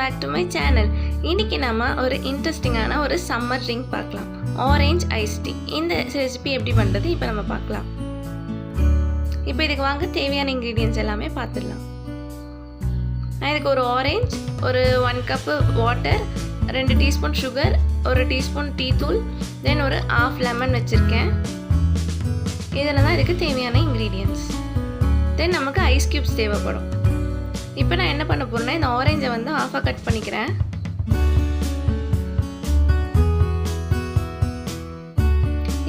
Back to my channel. இன்றைக்கி நம்ம ஒரு இன்ட்ரெஸ்டிங்கான ஒரு சம்மர் ட்ரிங்க் பார்க்கலாம். Orange ice tea. இந்த ரெசிபி எப்படி பண்ணுறது இப்போ நம்ம பார்க்கலாம். இப்போ இதுக்கு வாங்க தேவையான இன்க்ரீடியன்ட்ஸ் எல்லாமே பார்த்துடலாம். நான் இதுக்கு ஒரு ஆரஞ்ச், ஒரு 1 cup water, 2 teaspoon sugar, 1 teaspoon tea தூள், தென் ஒரு ½ லெமன் வச்சுருக்கேன். இதில் தான் இதுக்கு தேவையான இன்க்ரீடியன்ட்ஸ். தென் நமக்கு ஐஸ் க்யூப்ஸ் தேவைப்படும். இப்போ நான் என்ன பண்ண போகிறேன்னா, இந்த ஆரஞ்சை வந்து ½ கட் பண்ணிக்கிறேன்.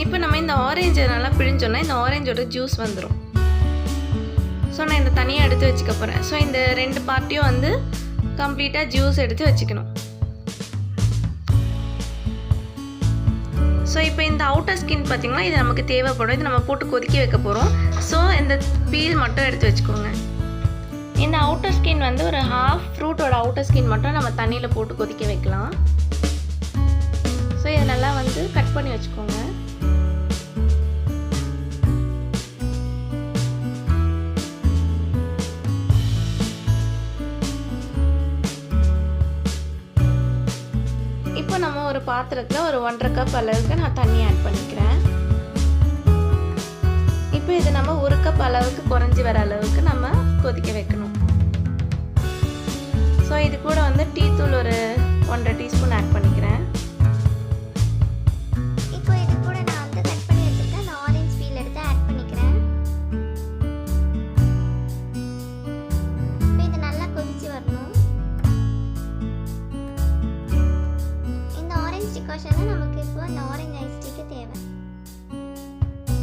இப்போ நம்ம இந்த ஆரஞ்சை நல்லா பிழிஞ்சோன்னா இந்த ஆரஞ்சோட ஜூஸ் வந்துடும். ஸோ நான் இந்த தனியாக எடுத்து வச்சுக்க போகிறேன். ஸோ இந்த 2 பார்ட்டியும் வந்து கம்ப்ளீட்டாக ஜூஸ் எடுத்து வச்சுக்கணும். ஸோ இப்போ இந்த அவுட்டர் ஸ்கின் பார்த்திங்கன்னா இது நமக்கு தேவைப்படும். இது நம்ம போட்டு கொதிக்க வைக்க போகிறோம். ஸோ இந்த பீல் மட்டும் எடுத்து வச்சுக்கோங்க. இந்த அவுட்டர் ஸ்கின் வந்து ஒரு ½ ஃப்ரூட்டோட அவுட்டர் ஸ்கின் மட்டும் நம்ம தண்ணியில் போட்டு கொதிக்க வைக்கலாம். ஸோ இதை நல்லா வந்து கட் பண்ணி வச்சுக்கோங்க. இப்போ நம்ம ஒரு பாத்திரத்தில் ஒரு 1½ கப் அளவுக்கு நான் தண்ணி ஆட் பண்ணிக்கிறேன். இப்போ இது நம்ம 1 கப் அளவுக்கு குறைஞ்சி வர அளவுக்கு நம்ம கொதிக்க வைக்கணும். ஸோ இது கூட வந்து டீ தூள் ஒரு 1½ டீஸ்பூன் ஆட் பண்ணிக்கிறேன். இப்போ இது கூட நான் வந்து கட் பண்ணி வச்சிருக்கேன் அந்த ஆரஞ்சு பீல் எடுத்து ஆட் பண்ணிக்கிறேன். இப்போ இது நல்லா கொதிச்சு வரணும். இந்த ஆரஞ்சு டிகாஷன் நமக்கு இப்போ இந்த ஆரஞ்சு ஐஸ் டீக்கு தேவை.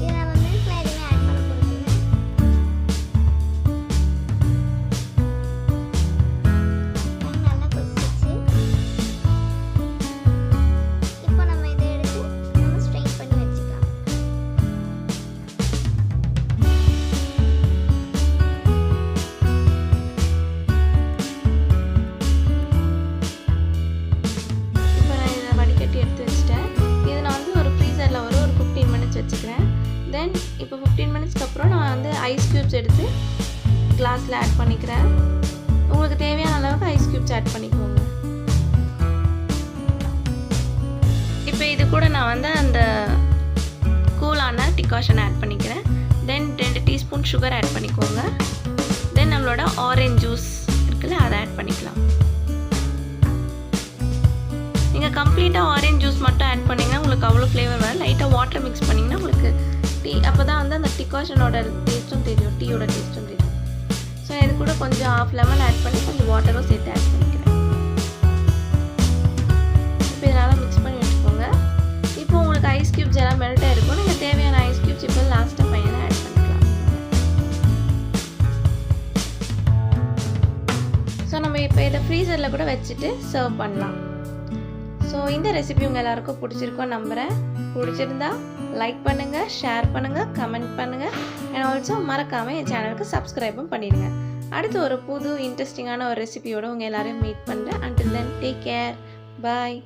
இதை நம்ம மில்க்ல எதுவுமே ஆட் பண்ண போகிறது இல்லை. நல்லா கொதிச்சிச்சு. இப்போ நம்ம இதை எடுத்து நம்ம ஸ்ட்ரெயின் பண்ணி வச்சுக்கலாம். இப்போ நான் இதை வடிகட்டி எடுத்து வச்சுட்டேன். இது நான் வந்து ஒரு ஃப்ரீசரில் ஒரு 15 மினிட்ஸ் வச்சுக்கிறேன். தென் இப்போ 15 மினிட்ஸ்க்கு அப்புறம் நான் வந்து ஐஸ் க்யூப்ஸ் எடுத்து கிளாஸில் ஆட் பண்ணிக்கிறேன். உங்களுக்கு தேவையான அளவுக்கு ஐஸ் க்யூப்ஸ் ஆட் பண்ணிக்கோங்க. இப்போ இது கூட நான் வந்து அந்த கூலான டிகாஷன் ஆட் பண்ணிக்கிறேன். தென் 2 டீஸ்பூன் சுகர் ஆட் பண்ணிக்கோங்க. தென் நம்மளோட ஆரஞ்ச் ஜூஸ் இருக்குல்ல, அதை ஆட் பண்ணிக்கலாம். நீங்கள் கம்ப்ளீட்டாக ஆரஞ்ச் ஜூஸ் மட்டும் ஆட் பண்ணிங்கன்னா உங்களுக்கு அவ்வளோ ஃப்ளேவர் வர. லைட்டாக வாட்டர் மிக்ஸ் பண்ணிங்கன்னா உங்களுக்கு டீ அப்போ தான் வந்து அந்த டிகாஷனோட டேஸ்ட்டும் தெரியும், டீயோட டேஸ்ட்டும் தெரியும். ஸோ இது கூட கொஞ்சம் ½ லெமன் ஆட் பண்ணி கொஞ்சம் வாட்டரும் சேர்த்து ஆட் பண்ணிக்கிறேன். இப்போ இதனால் மிக்ஸ் பண்ணி வச்சுக்கோங்க. இப்போ உங்களுக்கு ஐஸ் க்யூப்ஸ் எல்லாம் மெல்ட்டாக இருக்கும். நீங்கள் தேவையான ஐஸ் க்யூப்ஸ் இப்போ லாஸ்ட்டாக ஃபைனலாக ஆட் பண்ணிக்கலாம். ஸோ நம்ம இப்போ இதை ஃப்ரீசரில் கூட வச்சுட்டு சர்வ் பண்ணலாம். ஸோ இந்த ரெசிபி உங்கள் எல்லாருக்கும் பிடிச்சிருக்கோன்னு நம்புகிறேன். பிடிச்சிருந்தா லைக் பண்ணுங்கள், ஷேர் பண்ணுங்கள், கமெண்ட் பண்ணுங்கள். அண்ட் ஆல்சோ மறக்காமல் என் சேனலுக்கு சப்ஸ்கிரைபும் பண்ணிடுங்க. அடுத்து ஒரு புது இன்ட்ரெஸ்டிங்கான ஒரு ரெசிபியோடு உங்கள் எல்லோரையும் மீட் பண்ணுறேன். அன்டில் தென் டேக் கேர், பாய்.